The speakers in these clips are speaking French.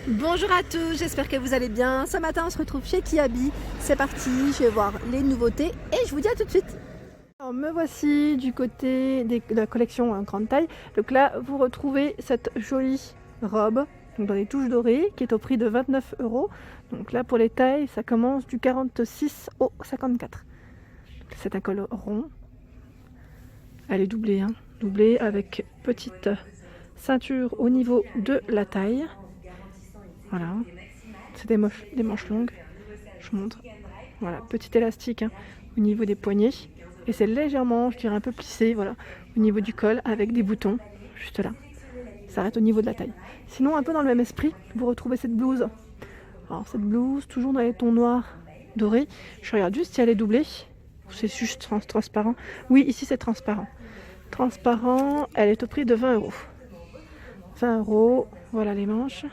Bonjour à tous, j'espère que vous allez bien. Ce matin on se retrouve chez Kiabi. C'est parti, je vais voir les nouveautés et je vous dis à tout de suite. Alors, me voici du côté de la collection en grande taille. Donc là vous retrouvez cette jolie robe donc dans les touches dorées qui est au prix de 29 €. Donc là pour les tailles ça commence du 46 au 54. C'est un col rond. Elle est doublée, doublée avec petite ceinture au niveau de la taille. Voilà, c'est des manches longues, je montre. Voilà, petit élastique au niveau des poignets. Et c'est légèrement, je dirais un peu plissé, voilà, au niveau du col avec des boutons, juste là. Ça arrête au niveau de la taille. Sinon, un peu dans le même esprit, vous retrouvez cette blouse. Alors cette blouse, toujours dans les tons noirs dorés. Je regarde juste si elle est doublée. C'est juste transparent. Oui, ici c'est transparent. Transparent, elle est au prix de 20 €. 20 €, voilà les manches.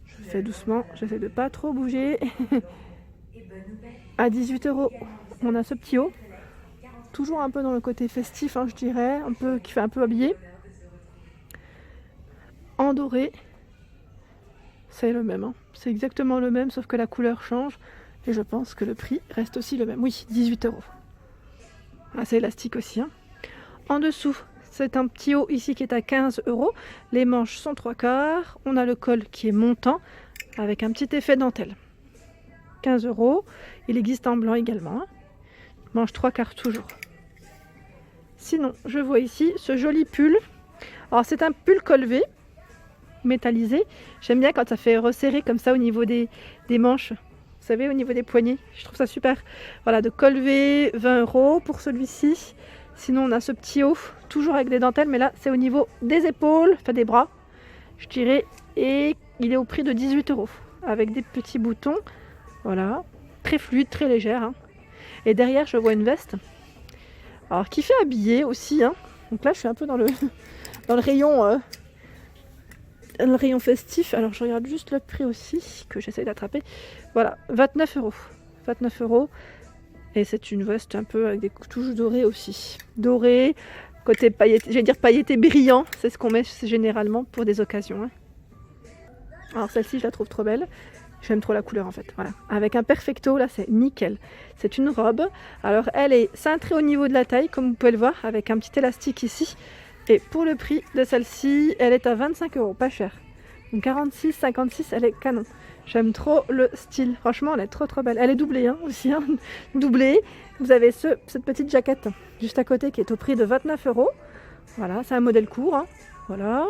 Je fais doucement, j'essaie de pas trop bouger. À 18 €, on a ce petit haut. Toujours un peu dans le côté festif, je dirais, un peu, qui fait un peu habillé. En doré, c'est le même. C'est exactement le même, sauf que la couleur change. Et je pense que le prix reste aussi le même. Oui, 18 €. Assez élastique aussi. En dessous, c'est un petit haut ici qui est à 15 €. Les manches sont 3/4. On a le col qui est montant avec un petit effet dentelle. 15 €. Il existe en blanc également. Manche 3/4 toujours. Sinon, je vois ici ce joli pull. Alors c'est un pull col V, métallisé. J'aime bien quand ça fait resserrer comme ça au niveau des manches. Vous savez, au niveau des poignets. Je trouve ça super. Voilà, de col V, 20 € pour celui-ci. Sinon, on a ce petit haut, toujours avec des dentelles, mais là, c'est au niveau des épaules, enfin des bras, je dirais. Et il est au prix de 18 €, avec des petits boutons. Voilà, très fluide, très légère. Et derrière, je vois une veste. Alors, qui fait habiller aussi. Donc là, je suis un peu dans le rayon festif. Alors, je regarde juste le prix aussi, que j'essaie d'attraper. Voilà, 29 €. 29 €. Et c'est une veste un peu avec des touches dorées aussi. Doré, côté pailleté, je vais dire pailleté brillant, c'est ce qu'on met généralement pour des occasions. Alors celle-ci, je la trouve trop belle. J'aime trop la couleur en fait. Voilà. Avec un perfecto, là c'est nickel. C'est une robe. Alors elle est cintrée au niveau de la taille, comme vous pouvez le voir, avec un petit élastique ici. Et pour le prix de celle-ci, elle est à 25 €, pas cher. Donc 46, 56, elle est canon. J'aime trop le style. Franchement, elle est trop belle. Elle est doublée aussi. Doublée. Vous avez cette petite jaquette juste à côté qui est au prix de 29 €. Voilà, c'est un modèle court. Voilà.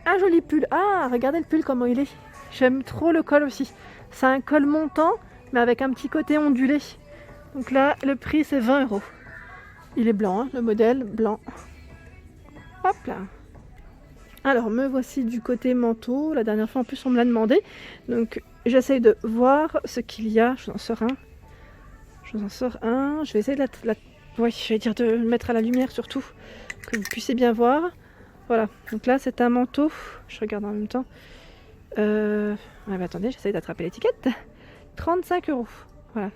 Un joli pull. Ah, regardez le pull comment il est. J'aime trop le col aussi. C'est un col montant, mais avec un petit côté ondulé. Donc là, le prix c'est 20 €. Il est blanc, le modèle blanc. Hop là. Alors, me voici du côté manteau. La dernière fois, en plus, on me l'a demandé. Donc, j'essaye de voir ce qu'il y a. Je vous en sors un. Je vais essayer de de le mettre à la lumière surtout, que vous puissiez bien voir. Voilà. Donc là, c'est un manteau. Je regarde en même temps. Attendez, j'essaye d'attraper l'étiquette. 35 €. Voilà.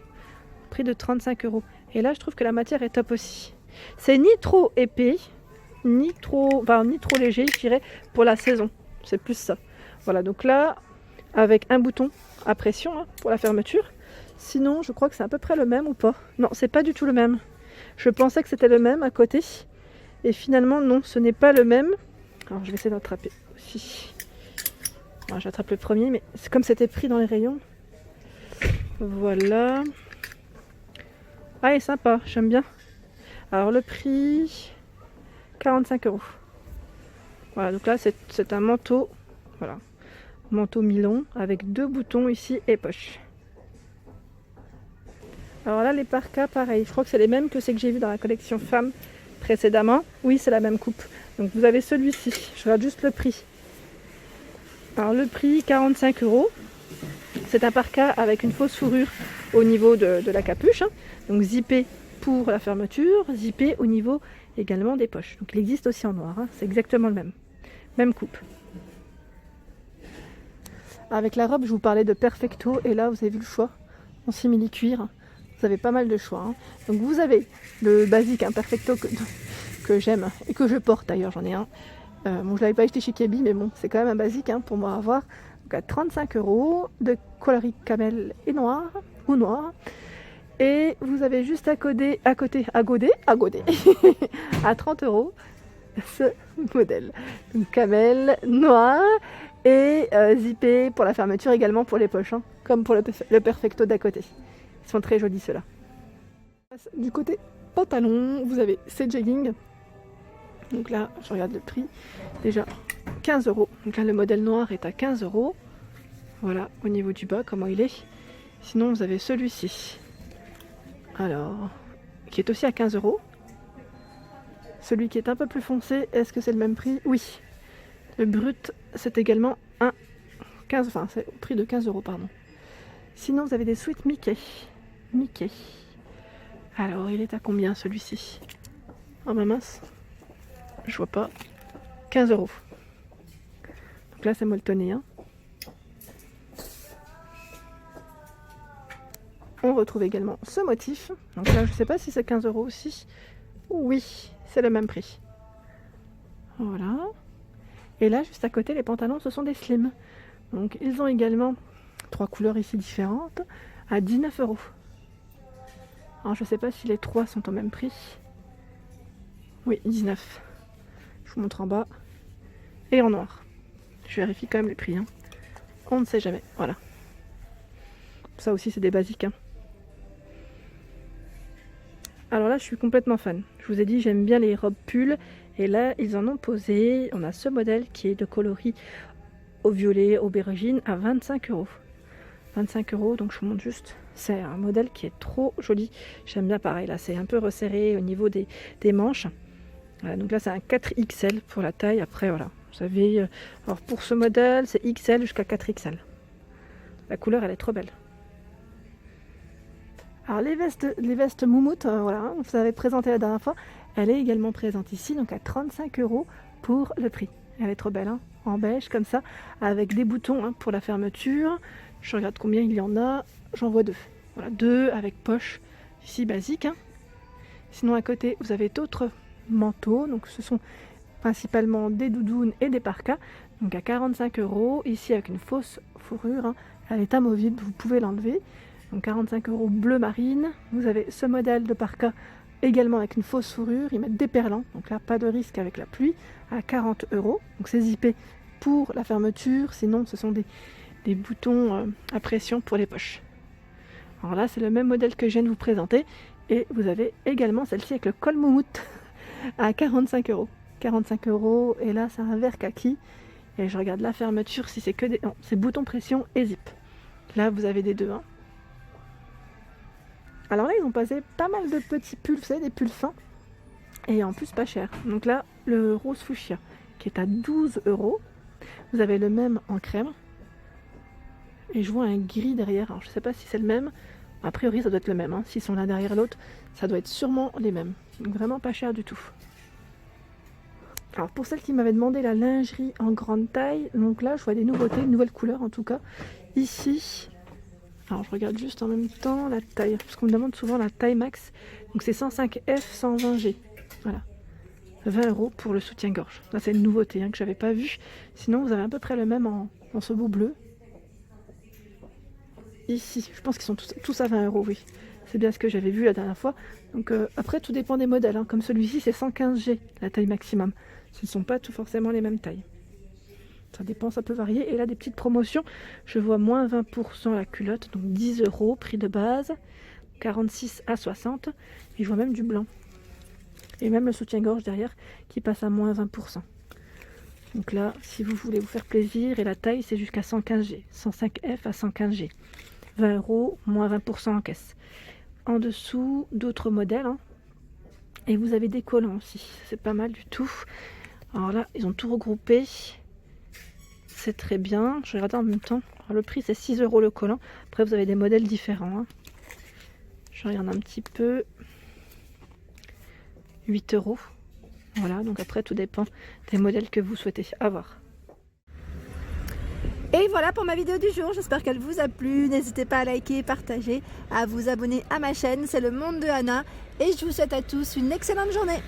Prix de 35 €. Et là, je trouve que la matière est top aussi. C'est ni trop épais, ni trop léger, je dirais, pour la saison. C'est plus ça. Voilà, donc là, avec un bouton à pression pour la fermeture. Sinon, je crois que c'est à peu près le même ou pas. Non, c'est pas du tout le même. Je pensais que c'était le même à côté. Et finalement, non, ce n'est pas le même. Alors, je vais essayer d'attraper aussi. Alors, j'attrape le premier, mais c'est comme c'était pris dans les rayons. Voilà. Ah, il est sympa, j'aime bien. Alors, le prix... 45 €. Voilà, donc là c'est un manteau, voilà, manteau mi-long avec 2 boutons ici et poche. Alors là les parkas pareil, je crois que c'est les mêmes que ceux que j'ai vus dans la collection femmes précédemment. Oui, c'est la même coupe. Donc vous avez celui-ci, je regarde juste le prix. Alors le prix 45 €. C'est un parka avec une fausse fourrure au niveau de la capuche, donc zippé pour la fermeture, zippé au niveau également des poches. Donc il existe aussi en noir, c'est exactement le même. Même coupe. Avec la robe, je vous parlais de perfecto et là vous avez vu le choix en simili cuir. Vous avez pas mal de choix. Donc vous avez le basique perfecto que j'aime et que je porte d'ailleurs, j'en ai un. Bon, je l'avais pas acheté chez Kebi, mais bon, c'est quand même un basique hein, pour moi à avoir. Donc à 35 € de coloris camel et noir, ou noir. Et vous avez juste à goder, à 30 € ce modèle. Donc camel noir et zippé pour la fermeture, également pour les poches, hein, comme pour le Perfecto d'à côté. Ils sont très jolis ceux-là. Du côté pantalon, vous avez ces jeggings. Donc là, je regarde le prix. Déjà 15 €. Donc là, le modèle noir est à 15 €. Voilà, au niveau du bas, comment il est. Sinon, vous avez celui-ci. Alors, qui est aussi à 15 €. Celui qui est un peu plus foncé, est-ce que c'est le même prix? Oui. Le brut, c'est également un 15, enfin, c'est au prix de 15 €, pardon. Sinon, vous avez des sweats Mickey. Mickey. Alors, il est à combien celui-ci? Oh ma mince. Je vois pas. 15 €. Donc là, c'est molletonné. Hein. On retrouve également ce motif. Donc là, je sais pas si c'est 15 € aussi. Oui, c'est le même prix. Voilà. Et là, juste à côté, les pantalons, ce sont des slims. Donc, ils ont également 3 couleurs ici différentes à 19 €. Alors, je sais pas si les 3 sont au même prix. Oui, 19. Je vous montre en bas. Et en noir. Je vérifie quand même les prix. Hein. On ne sait jamais. Voilà. Ça aussi, c'est des basiques. Hein. Alors là, je suis complètement fan. Je vous ai dit, j'aime bien les robes pulls. Et là, ils en ont posé. On a ce modèle qui est de coloris au violet, aubergine, à 25 €. 25 €, donc je vous montre juste. C'est un modèle qui est trop joli. J'aime bien pareil. Là, c'est un peu resserré au niveau des manches. Voilà, donc là, c'est un 4XL pour la taille. Après, voilà. Vous savez, alors pour ce modèle, c'est XL jusqu'à 4XL. La couleur, elle est trop belle. Alors les vestes moumoute, voilà, on vous avait présenté la dernière fois, elle est également présente ici, donc à 35 € pour le prix. Elle est trop belle, hein, en beige comme ça, avec des boutons hein, pour la fermeture. Je regarde combien il y en a, j'en vois 2. Voilà, 2 avec poche, ici basique. Hein. Sinon à côté, vous avez d'autres manteaux, donc ce sont principalement des doudounes et des parkas, donc à 45 €, ici avec une fausse fourrure, hein. Elle est amovible, vous pouvez l'enlever. Donc 45 € bleu marine. Vous avez ce modèle de parka également avec une fausse fourrure. Ils mettent des perlants, donc là pas de risque avec la pluie, à 40 €. Donc c'est zippé pour la fermeture, sinon ce sont des boutons à pression pour les poches. Alors là c'est le même modèle que je viens de vous présenter. Et vous avez également celle-ci avec le col moumoute à 45 €. 45 € et là c'est un vert kaki. Et je regarde la fermeture si c'est que des... Non, c'est bouton pression et zip. Là vous avez des deux. Hein. Alors là, ils ont passé pas mal de petits pulls, vous savez, des pulls fins. Et en plus, pas cher. Donc là, le rose fuchsia, qui est à 12 €. Vous avez le même en crème. Et je vois un gris derrière. Alors, je ne sais pas si c'est le même. A priori, ça doit être le même. Hein. S'ils sont l'un derrière l'autre, ça doit être sûrement les mêmes. Donc vraiment pas cher du tout. Alors, pour celles qui m'avaient demandé la lingerie en grande taille, donc là, je vois des nouveautés, une nouvelle couleur en tout cas. Ici... Alors je regarde juste en même temps la taille, parce qu'on me demande souvent la taille max. Donc c'est 105F 120G. Voilà. 20 € pour le soutien-gorge. Là c'est une nouveauté hein, que j'avais pas vue. Sinon vous avez à peu près le même en ce beau bleu. Ici, je pense qu'ils sont tous à 20 €, oui. C'est bien ce que j'avais vu la dernière fois. Donc après tout dépend des modèles. Hein. Comme celui-ci c'est 115G, la taille maximum. Ce ne sont pas tout forcément les mêmes tailles. Ça dépend, ça peut varier. Et là, des petites promotions. Je vois moins 20% la culotte, donc 10 €, prix de base, 46 à 60. Et je vois même du blanc. Et même le soutien-gorge derrière qui passe à moins 20%. Donc là, si vous voulez vous faire plaisir, et la taille, c'est jusqu'à 115G. 105F à 115G. 20 €, moins 20% en caisse. En dessous, d'autres modèles. Hein. Et vous avez des collants aussi. C'est pas mal du tout. Alors là, ils ont tout regroupé. C'est très bien. Je regarde en même temps. Alors, le prix, c'est 6 € le collant. Après, vous avez des modèles différents. Hein. Je regarde un petit peu. 8 €. Voilà, donc après, tout dépend des modèles que vous souhaitez avoir. Et voilà pour ma vidéo du jour, j'espère qu'elle vous a plu. N'hésitez pas à liker, partager, à vous abonner à ma chaîne, c'est le monde de Anna. Et je vous souhaite à tous une excellente journée.